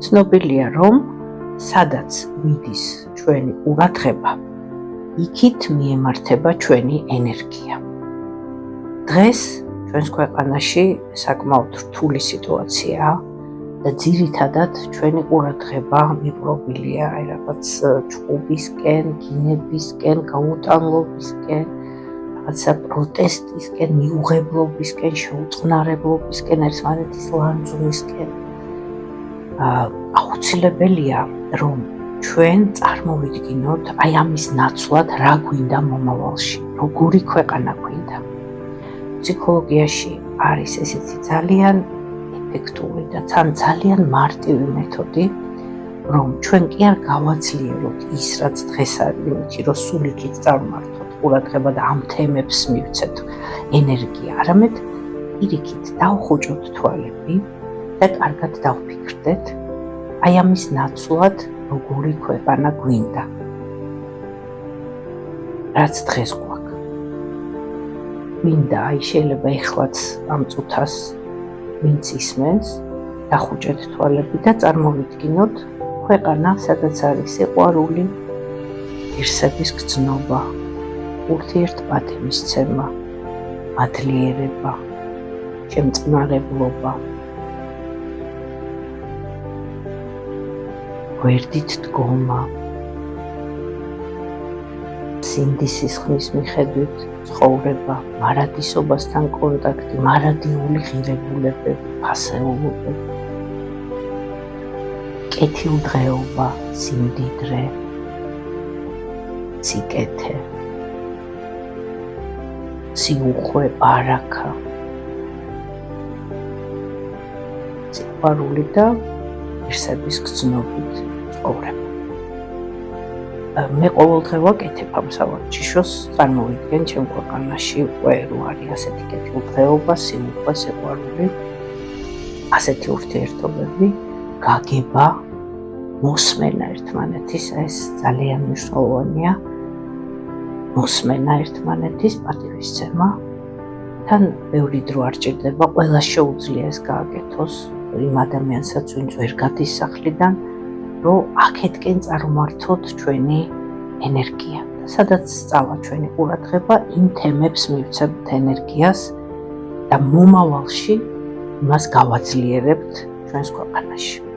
ცნობილია, რომ სადაც ვიდის ჩვენი ყურადღება, იქით მიემართება ჩვენი ენერგია. დღეს ჩვენს ქვეყანაში საკმაოდ რთული სიტუაციაა და ძირითადად ჩვენი ყურადღება მიპყრობილია რაღაც ჭყუბისკენ, გინებისკენ, გაუტანლობისკენ, რაღაცა პროტესტისკენ, მიუღებლობისკენ, შეუწყნარებლობისკენ, ერთმანეთის ლანძღვისკენ. აუცილებელია, რომ ჩვენ წარმოვიდგინოთ აი ამის ნაცვლად რა გვინდა მომავალში, როგორი ქვეყანა გვინდა. ფსიქოლოგიაში არის ესეთი ძალიან ეფექტური და ძალიან მარტივი მეთოდი, რომ ჩვენ კი არ გავაძლიეროთ ის, რაც დღეს არის, იმითი, რომ სულ იქით წარმართოთ ყურადღება და ამ თემებს მივცეთ ენერგია, არამედ პირიქით დავხუჭოთ თვალები და კარგად დავფიქრდეთ, აი ამის ნაცვლად როგორი ქვეყანა გვინდა, რაც დღეს გვაქვს. გვინდა, აი შეიძლება ეხლაც ამ წუთას ვინც ისმენს, დახუჭეთ თვალები და წარმოვიდგინოთ ქვეყანა, სადაც არის სიყვარული, ღირსების გრძნობა, ურთიერთპატივისცემა, მადლიერება, შემწყნარებლობა, გვერდით დგომა, სინდისის ხმის მიხედვით ცხოვრება, მარადისობასთან კონტაქტი, მარადიული ღირებულებები, ფასეულობები, კეთილდღეობა, სიმდიდრე, სიკეთე, სიუხვე, ბარაქა, სიყვარული და ღირსების გრძნობით ცხოვრება. მე ყოველდღე ვაკეთებ ამ სავარჯიშოს, წარმოვიდგენ ჩემ ქვეყანაში უკვე რო არის ასეთი კეთილდღეობა, სიუხვე, სიყვარული, ასეთი ურთიერთობები, გაგება, მოსმენა ერთმანეთის, ეს ძალიან მნიშვნელოვანია, მოსმენა ერთმანეთის, პატივისცემა, თან ბევრი დრო არ ჭირდება, ყველას შეუძლია ეს გააკეთოს, იმ ადამიანსაც, ვინც ვერ გადის სახლიდან, რომ აქეთკენ წარმართოთ ჩვენი ენერგია და სადაც სწავა ჩვენი ყურადღება, იმ თემებს მივცემთ ენერგიას და მომავალში იმას გავაძლიერებთ ჩვენს ქვეყანაში.